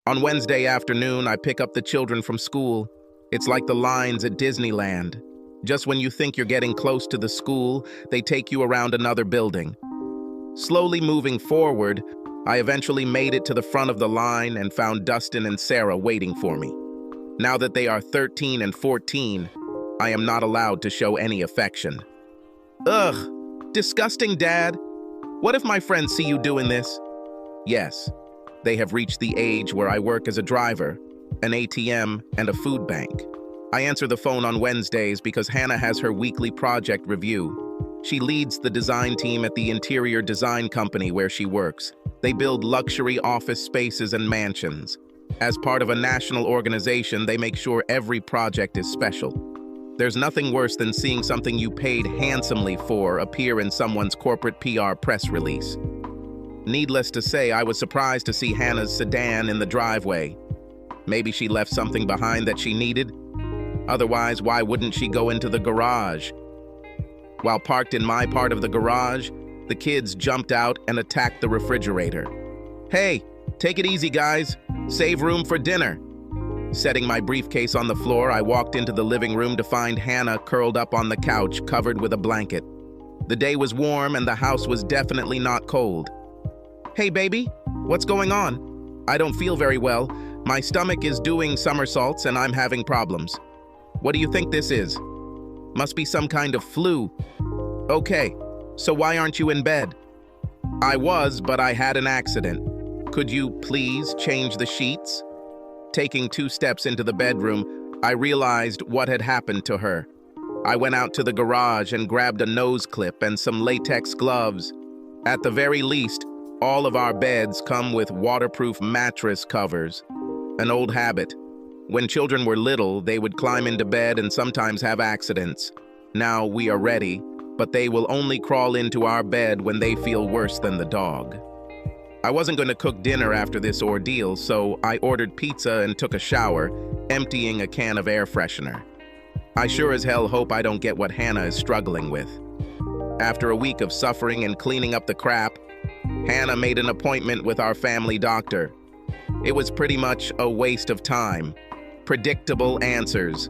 On Wednesday afternoon, I pick up the children from school. It's like the lines at Disneyland. Just when you think you're getting close to the school, they take you around another building. Slowly moving forward, I eventually made it to the front of the line and found Dustin and Sarah waiting for me. Now that they are 13 and 14, I am not allowed to show any affection. Ugh, disgusting, Dad. What if my friends see you doing this? Yes, they have reached the age where I work as a driver, an ATM, and a food bank. I answer the phone on Wednesdays because Hannah has her weekly project review. She leads the design team at the interior design company where she works. They build luxury office spaces and mansions. As part of a national organization, they make sure every project is special. There's nothing worse than seeing something you paid handsomely for appear in someone's corporate PR press release. Needless to say, I was surprised to see Hannah's sedan in the driveway. Maybe she left something behind that she needed? Otherwise, why wouldn't she go into the garage? While parked in my part of the garage, the kids jumped out and attacked the refrigerator. Hey, take it easy, guys. Save room for dinner. Setting my briefcase on the floor, I walked into the living room to find Hannah curled up on the couch, covered with a blanket. The day was warm and the house was definitely not cold. Hey, baby, what's going on? I don't feel very well. My stomach is doing somersaults and I'm having problems. What do you think this is? Must be some kind of flu. Okay, so why aren't you in bed? I was, but I had an accident. Could you please change the sheets? Taking 2 steps into the bedroom, I realized what had happened to her. I went out to the garage and grabbed a nose clip and some latex gloves. At the very least, all of our beds come with waterproof mattress covers. An old habit. When children were little, they would climb into bed and sometimes have accidents. Now we are ready, but they will only crawl into our bed when they feel worse than the dog. I wasn't going to cook dinner after this ordeal, so I ordered pizza and took a shower, emptying a can of air freshener. I sure as hell hope I don't get what Hannah is struggling with. After a week of suffering and cleaning up the crap, Hannah made an appointment with our family doctor. It was pretty much a waste of time. Predictable answers.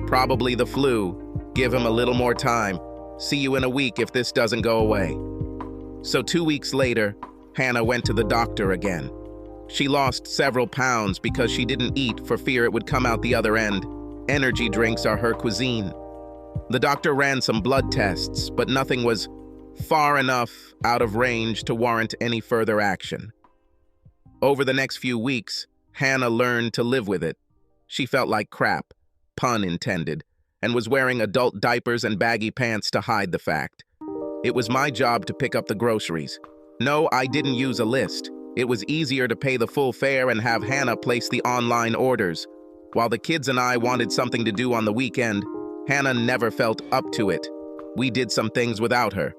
Probably the flu. Give him a little more time. See you in a week if this doesn't go away. So 2 weeks later, Hannah went to the doctor again. She lost several pounds because she didn't eat for fear it would come out the other end. Energy drinks are her cuisine. The doctor ran some blood tests, but nothing was far enough out of range to warrant any further action. Over the next few weeks, Hannah learned to live with it. She felt like crap, pun intended, and was wearing adult diapers and baggy pants to hide the fact. It was my job to pick up the groceries. No, I didn't use a list. It was easier to pay the full fare and have Hannah place the online orders. While the kids and I wanted something to do on the weekend, Hannah never felt up to it. We did some things without her.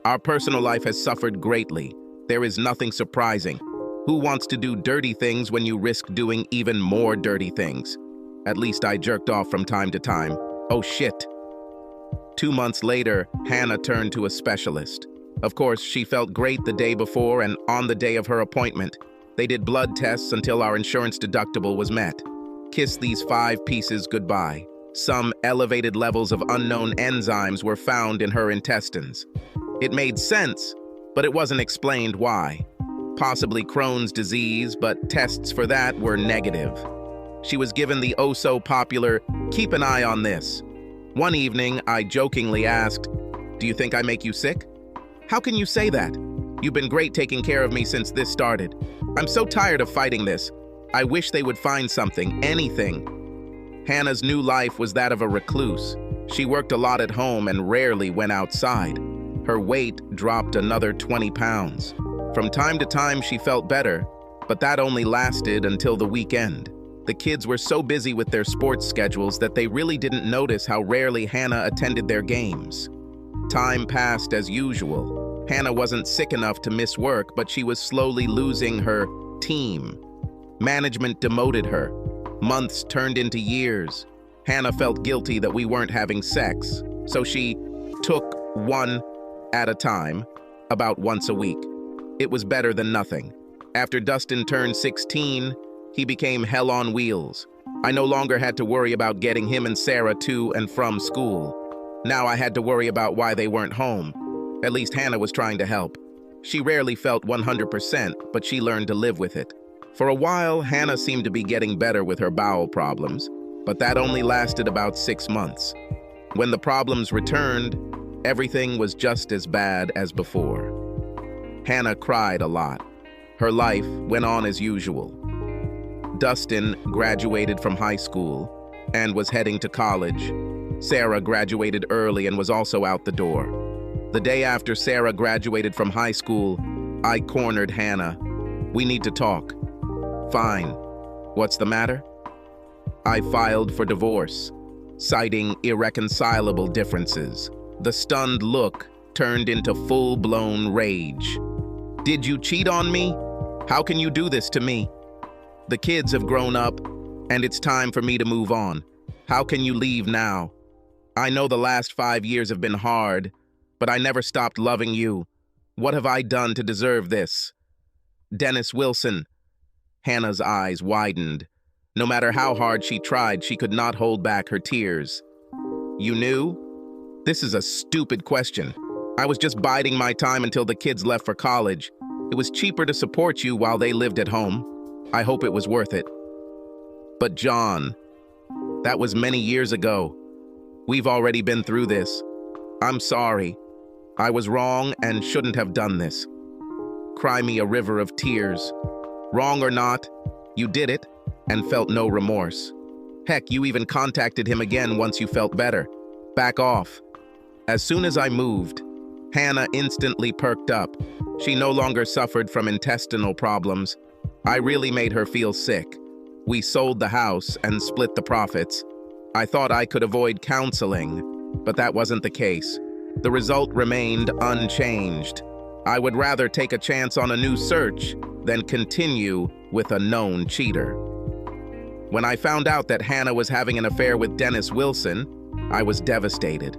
Our personal life has suffered greatly. There is nothing surprising. Who wants to do dirty things when you risk doing even more dirty things? At least I jerked off from time to time. Oh shit. 2 months later, Hannah turned to a specialist. Of course, she felt great the day before and on the day of her appointment. They did blood tests until our insurance deductible was met. Kiss these 5 pieces goodbye. Some elevated levels of unknown enzymes were found in her intestines. It made sense, but it wasn't explained why. Possibly Crohn's disease, but tests for that were negative. She was given the oh-so-popular, "keep an eye on this." One evening, I jokingly asked, "Do you think I make you sick?" "How can you say that? You've been great taking care of me since this started. I'm so tired of fighting this. I wish they would find something, anything." Hannah's new life was that of a recluse. She worked a lot at home and rarely went outside. Her weight dropped another 20 pounds. From time to time, she felt better, but that only lasted until the weekend. The kids were so busy with their sports schedules that they really didn't notice how rarely Hannah attended their games. Time passed as usual. Hannah wasn't sick enough to miss work, but she was slowly losing her team. Management demoted her. Months turned into years. Hannah felt guilty that we weren't having sex, so she took one at a time, about once a week. It was better than nothing. After Dustin turned 16, He became hell on wheels. I no longer had to worry about getting him and Sarah to and from school. Now I had to worry about why they weren't home. At least Hannah was trying to help. She rarely felt 100%, but she learned to live with it. For a while, Hannah seemed to be getting better with her bowel problems, but that only lasted about 6 months. When the problems returned, everything was just as bad as before. Hannah cried a lot. Her life went on as usual. Dustin graduated from high school and was heading to college. Sarah graduated early and was also out the door. The day after Sarah graduated from high school, I cornered Hannah. "We need to talk." "Fine. What's the matter?" I filed for divorce, citing irreconcilable differences. The stunned look turned into full-blown rage. "Did you cheat on me? How can you do this to me? The kids have grown up, and it's time for me to move on. How can you leave now? I know the last 5 years have been hard, but I never stopped loving you. What have I done to deserve this?" "Dennis Wilson." Hannah's eyes widened. No matter how hard she tried, she could not hold back her tears. "You knew?" "This is a stupid question. I was just biding my time until the kids left for college. It was cheaper to support you while they lived at home. I hope it was worth it." "But John, that was many years ago. We've already been through this. I'm sorry. I was wrong and shouldn't have done this." Cry me a river of tears. Wrong or not, you did it and felt no remorse. Heck, you even contacted him again once you felt better. Back off. As soon as I moved, Hannah instantly perked up. She no longer suffered from intestinal problems. I really made her feel sick. We sold the house and split the profits. I thought I could avoid counseling, but that wasn't the case. The result remained unchanged. I would rather take a chance on a new search than continue with a known cheater. When I found out that Hannah was having an affair with Dennis Wilson, I was devastated.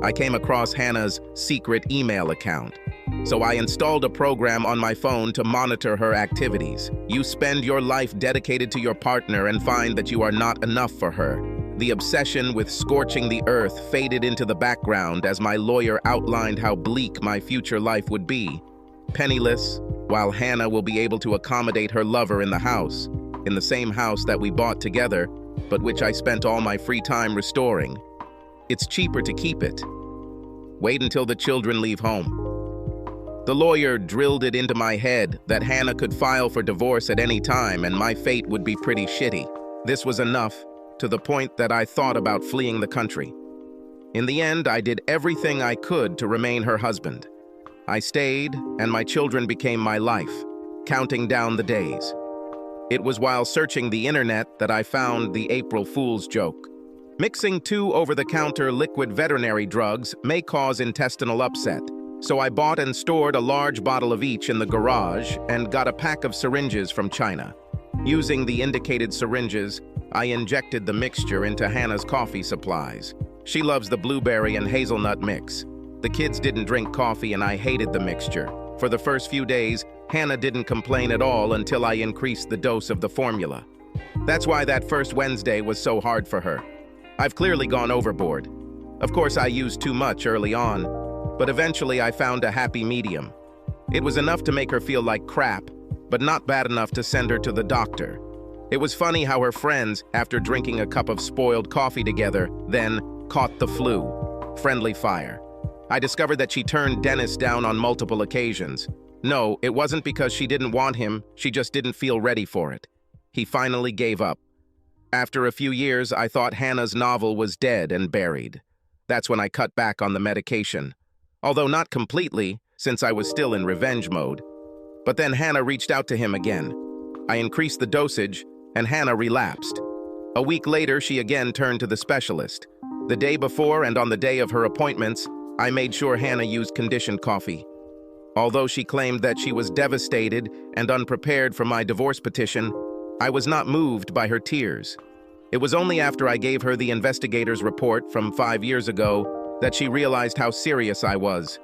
I came across Hannah's secret email account, so I installed a program on my phone to monitor her activities. You spend your life dedicated to your partner and find that you are not enough for her. The obsession with scorching the earth faded into the background as my lawyer outlined how bleak my future life would be. Penniless, while Hannah will be able to accommodate her lover in the house, in the same house that we bought together, but which I spent all my free time restoring. It's cheaper to keep it. Wait until the children leave home. The lawyer drilled it into my head that Hannah could file for divorce at any time and my fate would be pretty shitty. This was enough, to the point that I thought about fleeing the country. In the end, I did everything I could to remain her husband. I stayed, and my children became my life, counting down the days. It was while searching the internet that I found the April Fool's joke. Mixing 2 over-the-counter liquid veterinary drugs may cause intestinal upset, so I bought and stored a large bottle of each in the garage and got a pack of syringes from China. Using the indicated syringes, I injected the mixture into Hannah's coffee supplies. She loves the blueberry and hazelnut mix. The kids didn't drink coffee and I hated the mixture. For the first few days, Hannah didn't complain at all until I increased the dose of the formula. That's why that first Wednesday was so hard for her. I've clearly gone overboard. Of course, I used too much early on, but eventually I found a happy medium. It was enough to make her feel like crap, but not bad enough to send her to the doctor. It was funny how her friends, after drinking a cup of spoiled coffee together, then caught the flu. Friendly fire. I discovered that she turned Dennis down on multiple occasions. No, it wasn't because she didn't want him, she just didn't feel ready for it. He finally gave up. After a few years, I thought Hannah's novel was dead and buried. That's when I cut back on the medication. Although not completely, since I was still in revenge mode. But then Hannah reached out to him again. I increased the dosage, and Hannah relapsed. A week later, she again turned to the specialist. The day before and on the day of her appointments, I made sure Hannah used conditioned coffee. Although she claimed that she was devastated and unprepared for my divorce petition, I was not moved by her tears. It was only after I gave her the investigator's report from 5 years ago that she realized how serious I was.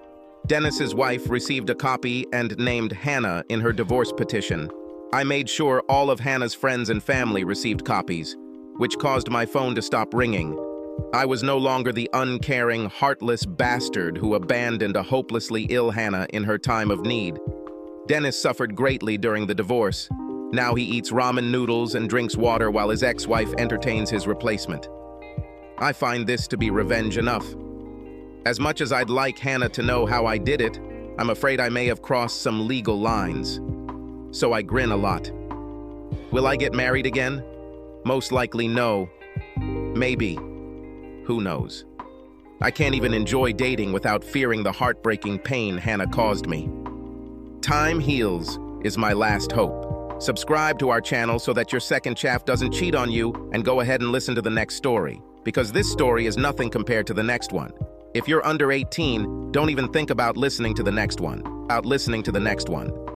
Dennis's wife received a copy and named Hannah in her divorce petition. I made sure all of Hannah's friends and family received copies, which caused my phone to stop ringing. I was no longer the uncaring, heartless bastard who abandoned a hopelessly ill Hannah in her time of need. Dennis suffered greatly during the divorce. Now he eats ramen noodles and drinks water while his ex-wife entertains his replacement. I find this to be revenge enough. As much as I'd like Hannah to know how I did it, I'm afraid I may have crossed some legal lines. So I grin a lot. Will I get married again? Most likely no. Maybe. Who knows? I can't even enjoy dating without fearing the heartbreaking pain Hannah caused me. Time heals is my last hope. Subscribe to our channel so that your second chaff doesn't cheat on you, and go ahead and listen to the next story, because this story is nothing compared to the next one. If you're under 18, don't even think about listening to the next one.